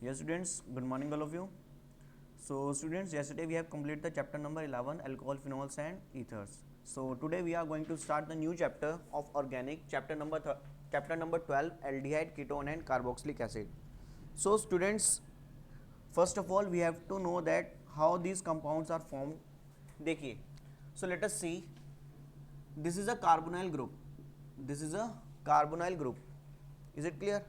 Yes, students, good morning, all of you. So, students, yesterday we have completed the chapter number 11, alcohol, phenols, and ethers. So, today we are going to start the new chapter of organic, chapter number 12, aldehyde, ketone, and carboxylic acid. So, students, first of all, we have to know that how these compounds are formed. देखिए, so let us see. This is a carbonyl group. This is a carbonyl group. Is it clear?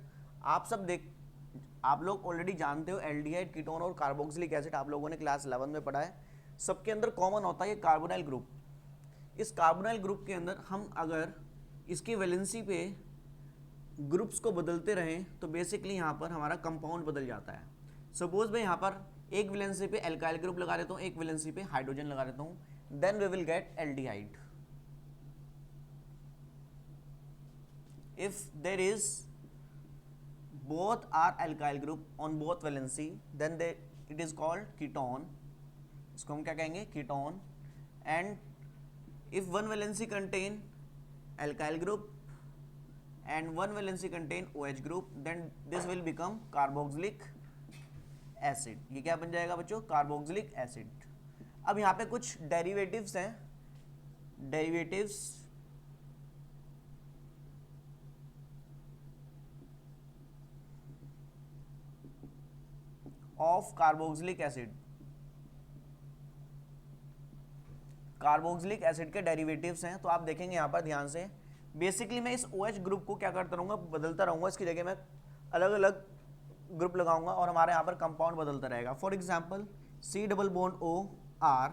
आप लोग already जानते हो aldehyde, ketone और carboxylic acid आप लोगों ने class 11 में पढ़ा है. सबके अंदर कॉमन होता है ये कार्बोनाइल ग्रुप. इस कार्बोनाइल ग्रुप के अंदर हम अगर इसकी वैलेंसी पे ग्रुप्स को बदलते रहें तो बेसिकली यहाँ पर हमारा कंपाउंड बदल जाता है. सपोज मैं यहाँ पर एक वैलेंसी पे एल्काइल ग्रुप लगा देता हूँ, एक वैलेंसी पे हाइड्रोजन लगा देता हूँ, then we will get aldehyde. If there is both are alkyl group on both valency, then it is called ketone. इसको हम क्या कहेंगे? Ketone. And if one valency contain alkyl group and one valency contain OH group, then this will become carboxylic acid. ये क्या बन जाएगा बच्चों? Carboxylic acid. अब यहाँ पे कुछ derivatives हैं. Derivatives of carboxylic acid. Carboxylic acid के डेरिवेटिव्स हैं, तो आप देखेंगे यहाँ पर ध्यान से. बेसिकली मैं इस OH ग्रुप को क्या करता रहूँगा? बदलता रहूँगा. इसकी जगह मैं अलग अलग ग्रुप लगाऊंगा और हमारे यहाँ पर कंपाउंड बदलता रहेगा. For example C double bond O R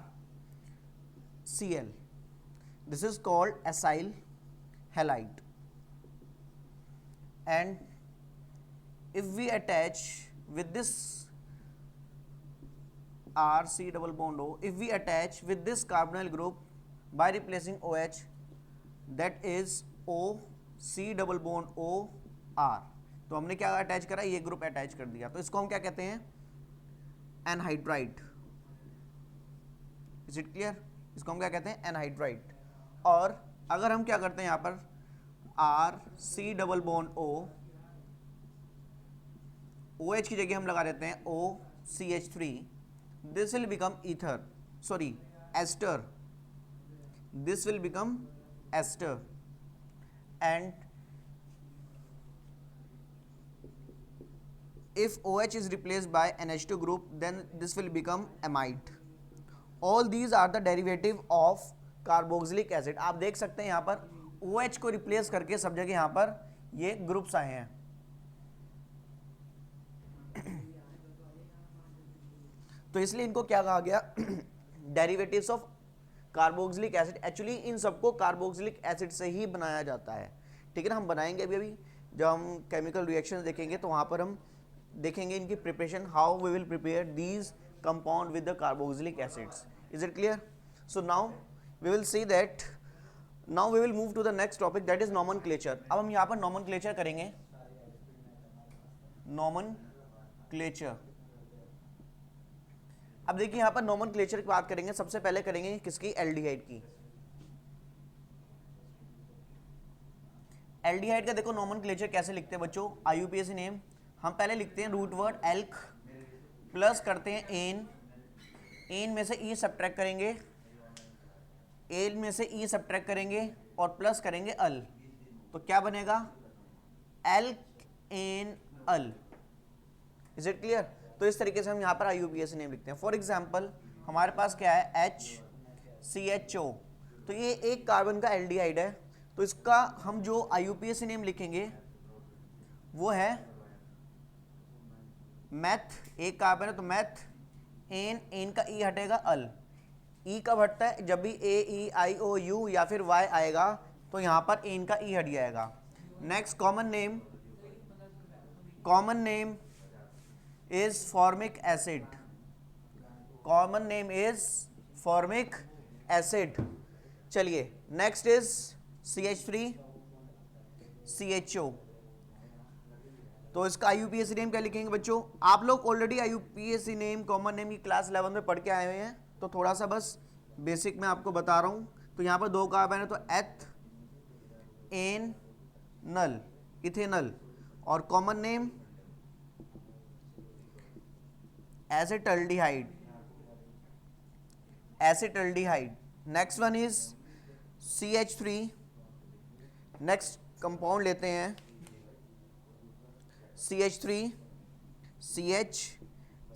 Cl. This is called acyl halide. And if we attach with this R C double bond O, if we attach with this carbonyl group by replacing OH, that is O C double bond O R. तो हमने क्या attach करा? ये group attach कर दिया, तो इसको हम क्या कहते हैं? एनहाइड्राइड. Is it clear? इसको हम क्या कहते हैं? एनहाइड्राइड. और अगर हम क्या करते हैं यहाँ पर R C double bond O, OH की जगह हम लगा देते हैं OCH3, this will become ester. This will become ester. And if OH is replaced by NH2 group, then this will become amide. All these are the derivative of carboxylic acid. आप देख सकते हैं यहाँ पर OH को replace करके सब जगह यहाँ पर ये ग्रुप्स आए हैं. तो इसलिए इनको क्या कहा गया? Derivatives of carboxylic acid. Actually in सबको कार्बोक्सिलिक एसिड से ही बनाया जाता है. ठीक है ना? हम बनाएंगे अभी जब हम केमिकल रिएक्शन देखेंगे तो वहाँ पर हम देखेंगे इनकी preparation, how we will prepare these compound with the carboxylic acids. Is it clear? So now we will see that. Now we will move to the next topic, that is nomenclature. अब हम यहाँ पर nomenclature करेंगे. Nomenclature. अब देखिए यहाँ पर nomenclature की बात करेंगे. सबसे पहले करेंगे किसकी? एल्डिहाइड की. एल्डिहाइड का देखो नॉमेनक्लेचर कैसे लिखते हैं बच्चों? IUPAC नेम हम पहले लिखते हैं रूट वर्ड एल्क, प्लस करते हैं एन. एन में से ई सब्ट्रैक्ट करेंगे, एल में से ई सब्ट्रैक्ट करेंगे और प्लस करेंगे अल. तो क्या बनेगा? Alkenal. Is it clear? तो इस तरीके से हम यहाँ पर IUPAC नेम लिखते हैं. फॉर एग्जाम्पल हमारे पास क्या है? HCHO. तो ये एक कार्बन का एल्डिहाइड है, तो इसका हम जो IUPAC नेम लिखेंगे वो है मैथ. एक कार्बन है तो मैथ. एन, एन का ई हटेगा, अल. ई कब हटता है? जब भी AEIOU या फिर Y आएगा तो यहाँ पर एन का ई हट जाएगा. Next common name is formic acid. Common name is formic acid. चलिए next is CH3CHO. तो इसका IUPAC नेम क्या लिखेंगे बच्चों? आप लोग already IUPAC name, common name की क्लास 11 में पढ़ के आए हुए हैं, तो थोड़ा सा बस बेसिक मैं आपको बता रहा हूँ. तो यहाँ पर दो कार्बन है तो एथ एन नल, इथेनल. और common name acetaldehyde, acetaldehyde. Next one is CH3। Next compound लेते हैं CH3, CH,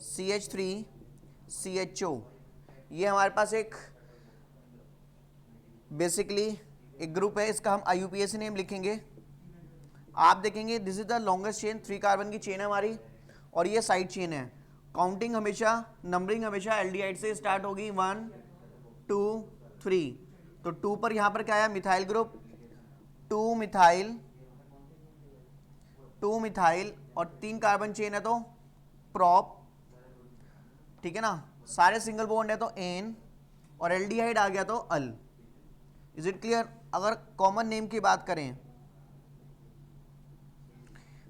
CH3, CHO। ये हमारे पास एक बेसिकली एक ग्रुप है, इसका हम IUPAC नेम लिखेंगे। आप देखेंगे this is the longest chain, 3 carbon की चेन है हमारी, और ये साइड चेन है। काउंटिंग हमेशा, नंबरिंग हमेशा एल्डिहाइड से स्टार्ट होगी, 1 2 3। तो 2 पर यहाँ पर क्या आया, मिथाइल ग्रुप, 2 मिथाइल, 2 मिथाइल, और 3 कार्बन चेन है तो प्रॉप, ठीक है ना। सारे सिंगल बॉन्ड है तो एन, और एल्डिहाइड आ गया तो अल। Is it clear. अगर कॉमन नेम की बात करें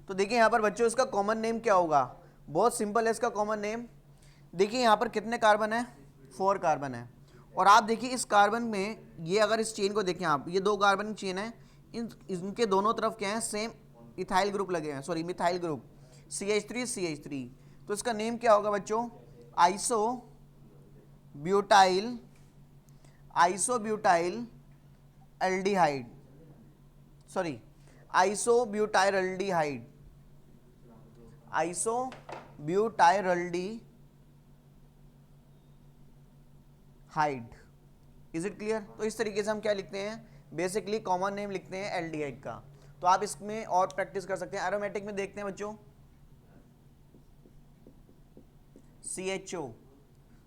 तो देखिए यहां पर बच्चों इसका कॉमन नेम क्या होगा, बहुत सिंपल है इसका कॉमन नेम। देखिए यहां पर कितने कार्बन है, 4 कार्बन है, और आप देखिए इस कार्बन में, ये अगर इस चेन को देखें आप, ये 2 कार्बन की चेन है, इनके दोनों तरफ क्या है, सेम इथाइल ग्रुप लगे हैं, sorry methyl group, CH3 CH3। तो इसका नेम क्या होगा बच्चों, isobutyl, isobutyl aldehyde, sorry isobutyraldehyde, isobutyraldehyde. Is it clear. तो इस तरीके से हम क्या लिखते हैं, बेसिकली कॉमन नेम लिखते हैं एल्डिहाइड का। तो आप इसमें और प्रैक्टिस कर सकते हैं। एरोमेटिक में देखते हैं बच्चों, CHO,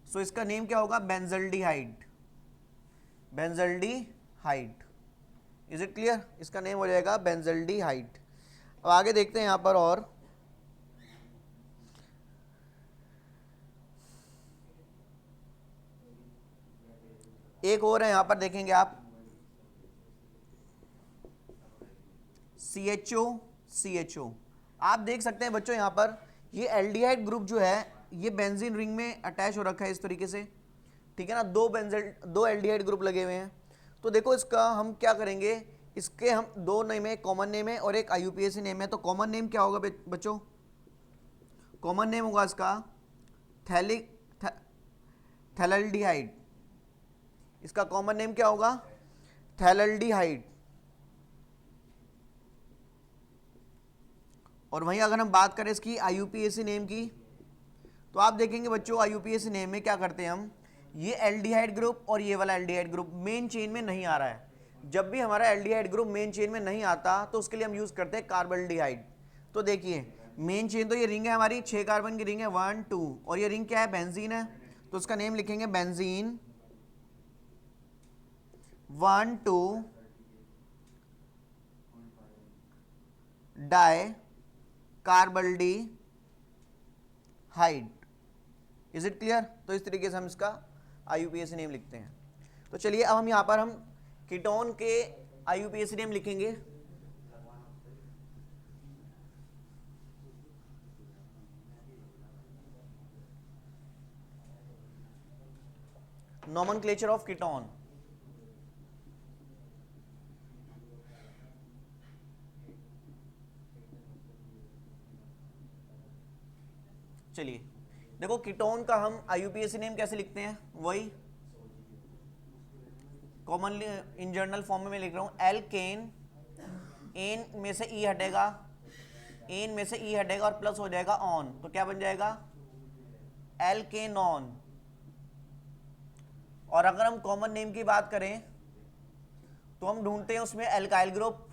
सो इसका नेम क्या होगा, benzaldehyde, benzaldehyde. Is it clear, इसका नेम हो जाएगा बेंजल्डिहाइड। अब आगे देखते हैं यहां पर, और एक और है यहां पर, देखेंगे आप CHO, CHO। आप देख सकते हैं बच्चों यहां पर ये एल्डिहाइड ग्रुप जो है ये बेंजीन रिंग में अटैच हो रखा है इस तरीके से, ठीक है ना। 2 एल्डिहाइड ग्रुप लगे हुए हैं। तो देखो इसका हम क्या करेंगे, इसके हम 2 नेम है, कॉमन नेम है और एक IUPAC नेम है। तो कॉमन नेम क्या होगा बच्चों, कॉमन नेम होगा इसका थैलेल्डिहाइड। इसका कॉमन नेम क्या होगा, थैलेल्डिहाइड। और वहीं अगर हम बात करें इसकी IUPAC नेम की, तो आप देखेंगे बच्चों IUPAC नेम में क्या करते हैं हम, ये एल्डिहाइड ग्रुप और ये वाला एल्डिहाइड ग्रुप मेन चेन में नहीं आ रहा है। जब भी हमारा एल्डिहाइड ग्रुप मेन चेन में नहीं आता तो उसके लिए हम यूज करते हैं कार्बल्डिहाइड। तो देखिए मेन चेन तो ये रिंग है हमारी, 6 कार्बन की रिंग है, 1 2, और ये रिंग क्या है, बेंजीन है। तो उसका नेम लिखेंगे benzene 1 2 dicarbaldehyde. Is it clear. तो इस तरीके से हम इसका IUPAC नेम लिखते हैं। तो चलिए अब हम यहां पर हम कीटोन के IUPAC नेम लिखेंगे। नोमेनक्लेचर ऑफ कीटोन, चलिए देखो कीटोन का हम IUPAC नेम कैसे लिखते हैं, वही कॉमनली इन जनरल फॉर्म में मैं लिख रहा हूं, एल्केन, एन में से ई हटेगा, एन में से ई हटेगा और प्लस हो जाएगा ऑन, तो क्या बन जाएगा, एल्केनॉन। और अगर हम कॉमन नेम की बात करें तो हम ढूंढते हैं उसमें एल्काइल ग्रुप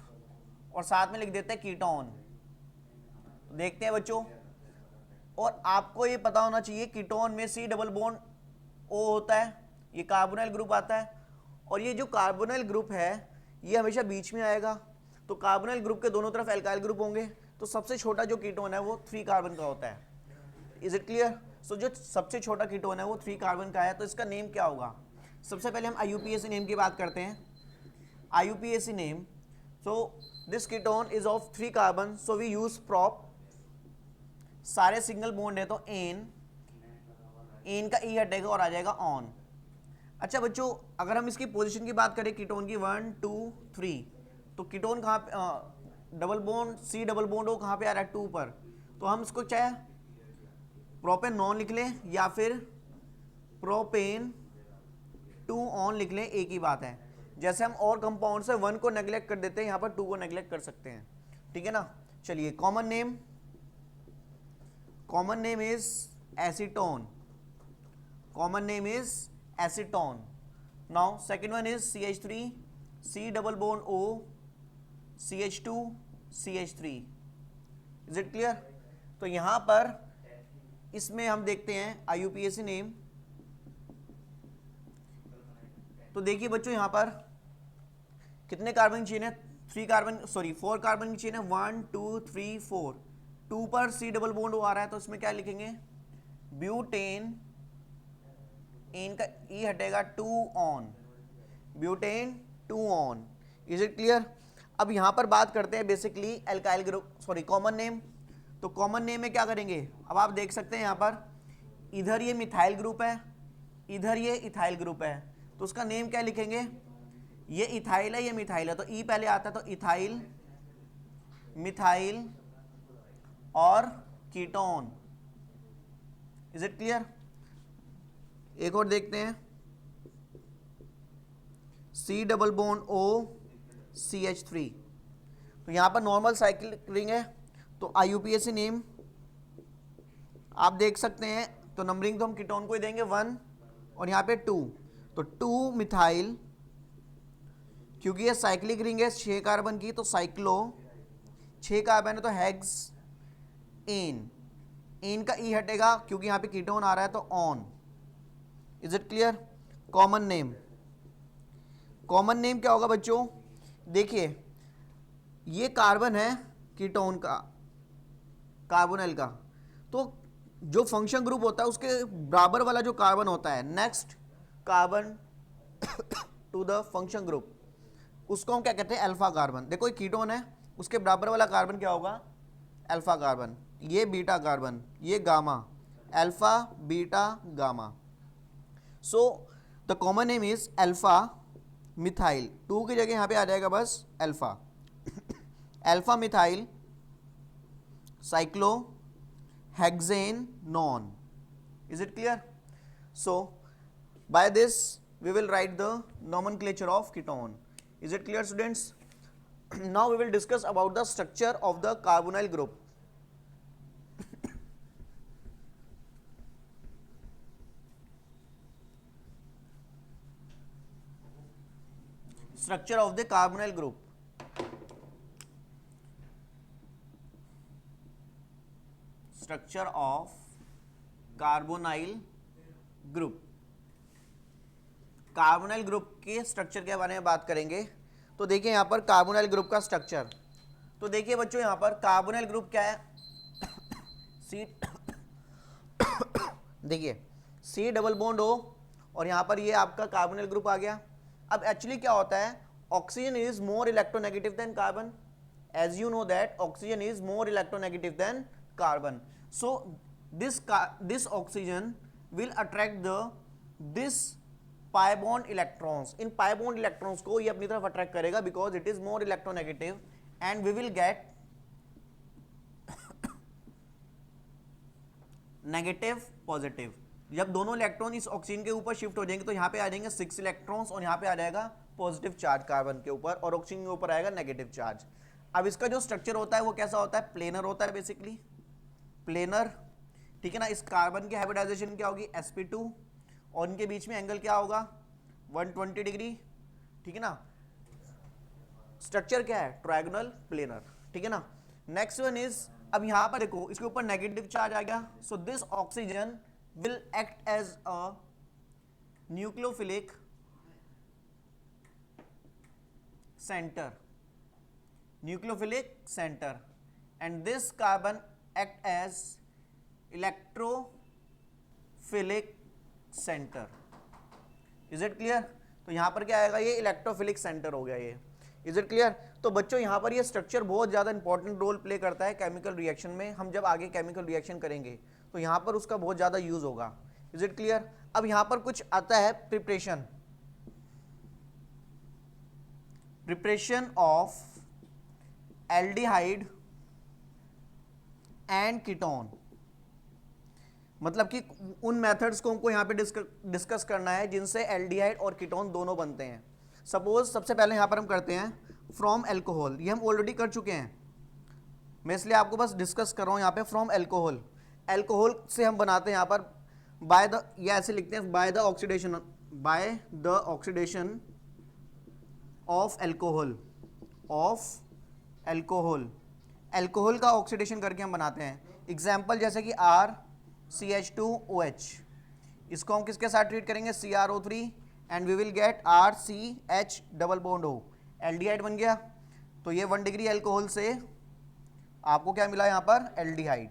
और साथ में लिख देते हैं कीटोन। तो देखते हैं बच्चों, और आपको ये पता होना चाहिए कीटोन में C डबल बॉन्ड O होता है, ये कार्बोनाइल ग्रुप आता है, और ये जो कार्बोनाइल ग्रुप है ये हमेशा बीच में आएगा। तो कार्बोनाइल ग्रुप के दोनों तरफ एल्काइल ग्रुप होंगे, तो सबसे छोटा जो कीटोन है वो 3 कार्बन का होता है। Is it clear. सो जो सबसे छोटा कीटोन है वो 3 कार्बन का है, तो इसका नेम क्या होगा। सबसे पहले हम IUPAC नेम की बात करते हैं। IUPAC name, so this ketone is of 3 carbon, so we use prop. सारे सिंगल बॉन्ड है तो एन, एन का ई हटेगा और आ जाएगा ऑन। अच्छा बच्चों अगर हम इसकी पोजीशन की बात करें कीटोन की 1 2 3, तो कीटोन कहाँ पे, double bond C double bond O कहाँ पे आ रहा है, 2 पर। तो हम इसको चाहे प्रोपेन नॉन लिख लें या फिर प्रोपेन 2 ऑन लिख लें, एक ही बात है। जैसे हम और कंपाउंड से 1 को नेग्लेक्ट कर देते हैं, यहाँ पर 2 को नेग्लेक्ट कर सकते हैं, ठीक है ना। चलिए common name is acetone, common name is acetone. Now second one is CH3, C double bond O, CH2, CH3। Is it clear? तो यहां पर इसमें हम देखते हैं IUPAC नेम। तो देखिए बच्चों यहां पर कितने कार्बन चेन है? 4 कार्बन की चेन है, 1 2 3 4। 2 पर C डबल बॉन्ड आ रहा है, तो इसमें क्या लिखेंगे? ब्यूटेन, इनका E हटेगा, 2 on, butane 2 on. Is it clear? अब यहां पर बात करते हैं basically alkyl group, common name. तो कॉमन नेम में क्या करेंगे? अब आप देख सकते हैं यहां पर इधर ये मिथाइल ग्रुप है, इधर ये इथाइल ग्रुप है, तो उसका नेम क्या लिखेंगे? ये इथाइल है, ये मिथाइल है, तो ई पहले आता है, तो इथाइल, मिथाइल और कीटोन। Is it clear? एक और देखते हैं, C double bond O, CH3। तो यहां पर नॉर्मल साइक्लिक रिंग है, तो IUPAC नेम आप देख सकते हैं। तो नंबरिंग तो हम कीटोन को ही देंगे 1 और यहाँ पे 2, तो 2 मिथाइल, क्योंकि ये साइक्लिक रिंग है 6 कार्बन की, तो साइक्लो, 6 कार्बन है तो हेक्स एन का ई हटेगा क्योंकि यहाँ पे कीटोन आ रहा है, तो on. Is it clear? Common name क्या होगा बच्चों? देखिए ये कार्बन है कीटोन का, कार्बोनिल का, तो जो फंक्शन ग्रुप होता है उसके बराबर वाला जो कार्बन होता है, next carbon to the function group, उसको हम क्या कहते हैं? Alpha carbon. देखो ये कीटोन है, उसके बराबर वाला कार्बन क्या होगा? Alpha carbon. ये बीटा कार्बन, ये gamma, alpha beta gamma. So the common name is alpha methyl, 2 की जगह यहां पे आ जाएगा बस alpha, alpha methyl cyclohexanone. Is it clear? So by this we will write the nomenclature of ketone. Is it clear students? Now we will discuss about the structure of the carbonyl group. Structure of the carbonyl group. Structure of carbonyl group. Carbonyl group के structure के बारे में बात करेंगे। तो देखिए यहां पर कार्बोनाइल ग्रुप का स्ट्रक्चर, तो देखिए बच्चों यहां पर कार्बोनाइल ग्रुप क्या है? सी देखिए C डबल बॉन्ड O और यहां पर ये आपका कार्बोनाइल ग्रुप आ गया। अब एक्चुअली क्या होता है? Oxygen is more electronegative than carbon, as you know that oxygen is more electronegative than carbon. So this oxygen will attract this pi bond electrons, in pi bond electrons को ये अपनी तरफ attract करेगा because it is more electronegative, and we will get negative positive. जब दोनों electron इस oxygen के ऊपर शिफ्ट हो जाएंगे तो यहाँ पे आ जाएंगे 6 इलेक्ट्रॉन्स और यहाँ पे आ जाएगा पॉजिटिव चार्ज कार्बन के ऊपर और ऑक्सीजन के ऊपर आएगा नेगेटिव चार्ज। अब इसका जो स्ट्रक्चर होता है वो कैसा होता है? प्लेनर होता है, बेसिकली प्लेनर, ठीक है ना। इस कार्बन की हाइब्रिडाइजेशन क्या होगी? sp2 और इनके बीच में एंगल क्या होगा? 120 डिग्री, ठीक है ना। स्ट्रक्चर क्या है? ट्रायगोनल प्लेनर, ठीक है ना। नेक्स्ट वन इज, अब यहां पर देखो इसके ऊपर नेगेटिव चार्ज आ गया, so this oxygen will act as a nucleophilic centre, and this carbon act as electrophilic centre. Is it clear? तो यहां पर क्या आएगा? ये इलेक्ट्रोफिलिक सेंटर हो गया ये। Is it clear? तो बच्चों यहां पर ये स्ट्रक्चर बहुत ज्यादा इंपॉर्टेंट रोल प्ले करता है केमिकल रिएक्शन में। हम जब आगे केमिकल रिएक्शन करेंगे तो यहां पर उसका बहुत ज्यादा यूज होगा। Is it clear? अब यहां पर कुछ आता है preparation of aldehyde and ketone. मतलब कि उन मेथड्स को हमको यहाँ पे डिस्कस करना है जिनसे एल्डिहाइड और कीटोन दोनों बनते हैं। सपोज सबसे पहले यहाँ पर हम करते हैं फ्रॉम एल्कोहल, ये हम ऑलरेडी कर चुके हैं, मैं इसलिए आपको बस डिस्कस कर रहा हूँ यहाँ पे। फ्रॉम एल्कोहल, एल्कोहल से हम बनाते हैं यहाँ पर बाय द, या ऐसे लिखते हैं by the oxidation, by the oxidation of alcohol, of alcohol, alcohol का ऑक्सीडेशन करके हम बनाते हैं। एग्जाम्पल जैसे कि RCH2OH, इसको हम किसके साथ ट्रीट करेंगे, CrO3, and we will get RCH double bond O, aldehyde बन गया। तो ये 1 डिग्री एल्कोहल से आपको क्या मिला यहाँ पर, aldehyde.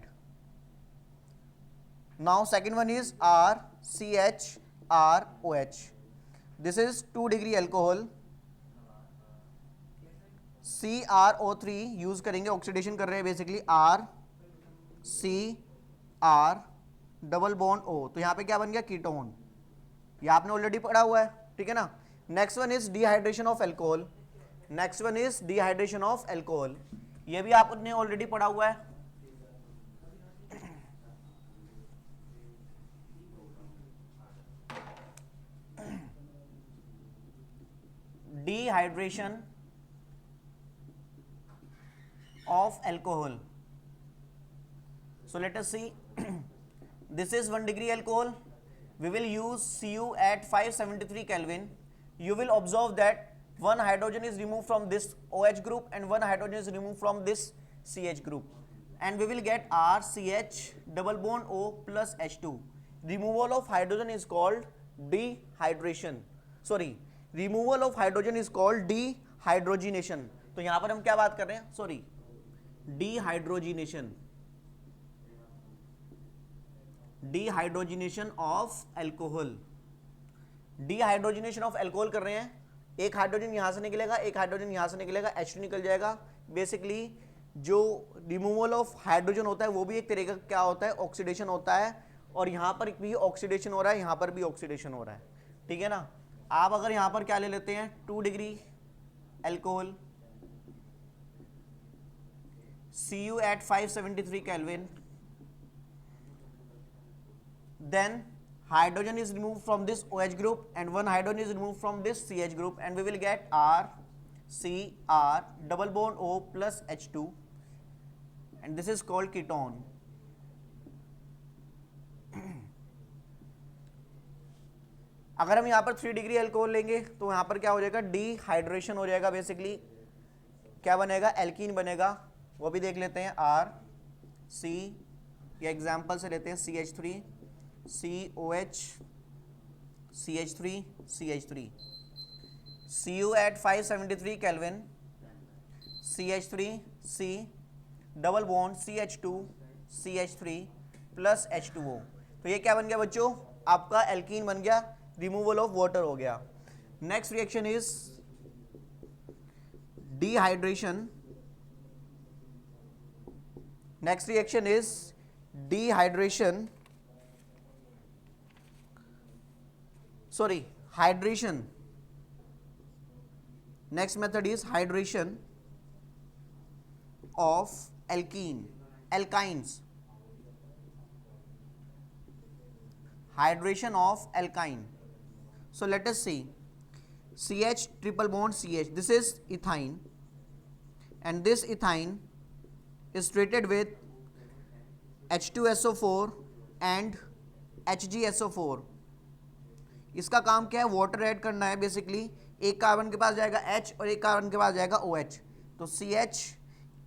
Now second one is RCHROH, this is 2 degree alcohol, CrO3 use करेंगे, ऑक्सीडेशन कर रहे हैं basically, RCR double bond O, तो यहाँ पे क्या बन गया, कीटोन। ये आपने ऑलरेडी पढ़ा हुआ है, ठीक है ना। Next one is dehydration of alcohol, next one is dehydration of alcohol, ये भी आपने ऑलरेडी पढ़ा हुआ है। Dehydration of alcohol, so let us see this is 1 degree alcohol, we will use Cu at 573 Kelvin. You will observe that one hydrogen is removed from this OH group and one hydrogen is removed from this CH group, and we will get RCH double bond O plus H2. Removal of hydrogen is called dehydration, sorry, removal of hydrogen is called dehydrogenation. तो यहाँ पर हम क्या बात कर रहे हैं, sorry, dehydrogenation, dehydrogenation of alcohol, dehydrogenation of alcohol कर रहे हैं। एक हाइड्रोजन यहां से निकलेगा, एक हाइड्रोजन यहां से निकलेगा, H2 निकल जाएगा। बेसिकली जो रिमूवल ऑफ हाइड्रोजन होता है वो भी एक तरीका का क्या होता है, ऑक्सीडेशन होता है, और यहां पर भी ऑक्सीडेशन हो रहा है, यहां पर भी ऑक्सीडेशन हो रहा है, ठीक है ना। आप अगर यहां पर क्या ले लेते हैं, 2 degree alcohol, Cu at 573 Kelvin, then hydrogen is removed from this OH group and one hydrogen is removed from this CH group, and we will get RCR double bond O plus H2, and this is called ketone. अगर हम यहाँ पर 3 degree alcohol लेंगे तो यहाँ पर क्या हो जाएगा, डिहाइड्रेशन हो जाएगा, बेसिकली क्या बनेगा, एल्कीन बनेगा, वो भी देख लेते हैं। RC, या एग्जाम्पल से लेते हैं CH3, COH, CH3, CH3, Cu at 573 Kelvin, CH3, C double bond CH2, CH3 plus H2O, तो ये क्या बन गया बच्चों, आपका एल्कीन बन गया, रिमूवल ऑफ वाटर हो गया। Next reaction is dehydration, next reaction is dehydration, sorry, hydration. Next method is hydration of alkynes, hydration of alkyne. So let us see, CH triple bond CH, this is ethine, and this ethine is treated with H2SO4 and HgSO4। इसका काम क्या है, water add करना है basically. एक carbon के पास जाएगा H और एक कार्बन के पास जाएगा OH, तो CH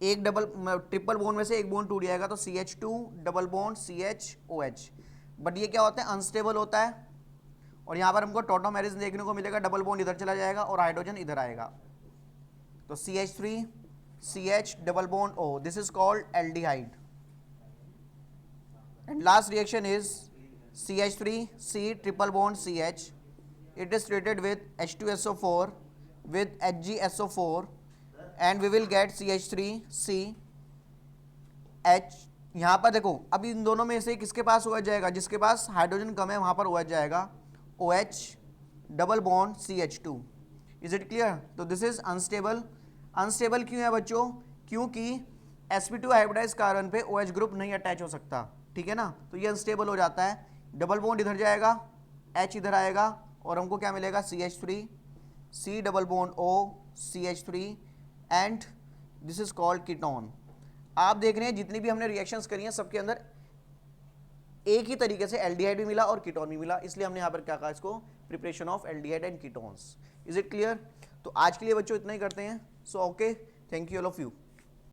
एक ट्रिपल बॉन्ड में से एक बॉन्ड टूट जाएगा, तो CH2 double bond CHOH। But ये क्या होता है, अनस्टेबल होता है, और यहाँ पर हमको टॉटोमेरिज देखने को मिलेगा, डबल बॉन्ड इधर चला जाएगा और हाइड्रोजन इधर आएगा, तो CH3 CH double bond O, this is called aldehyde. And last reaction is CH3 C triple bond CH, it is treated with H2SO4 with HgSO4, and we will get CH3 C H। यहाँ पर देखो, अब इन दोनों में से किसके पास OH जाएगा, जिसके पास हाइड्रोजन कम है वहाँ पर OH जाएगा, OH double bond CH2। Is it clear. तो दिस इज अनस्टेबल। अनस्टेबल क्यों है बच्चों? क्योंकि sp2 हाइब्रिडाइज कार्बन पे OH ग्रुप नहीं अटैच हो सकता। ठीक है ना, तो ये अनस्टेबल हो जाता है, डबल बॉन्ड इधर जाएगा, H इधर आएगा और हमको क्या मिलेगा, CH3, C double bond O, CH3 and this is called ketone. आप देख रहे हैं जितनी भी हमने रिएक्शंस करी हैं सबके अंदर एक ही तरीके से एल्डिहाइड भी मिला और कीटोन भी मिला, इसलिए हमने यहाँ पर क्या कहा इसको, preparation of aldehyde and ketones. Is it clear? तो आज के लिए बच्चों इतना ही करते हैं। So okay, thank you all of you.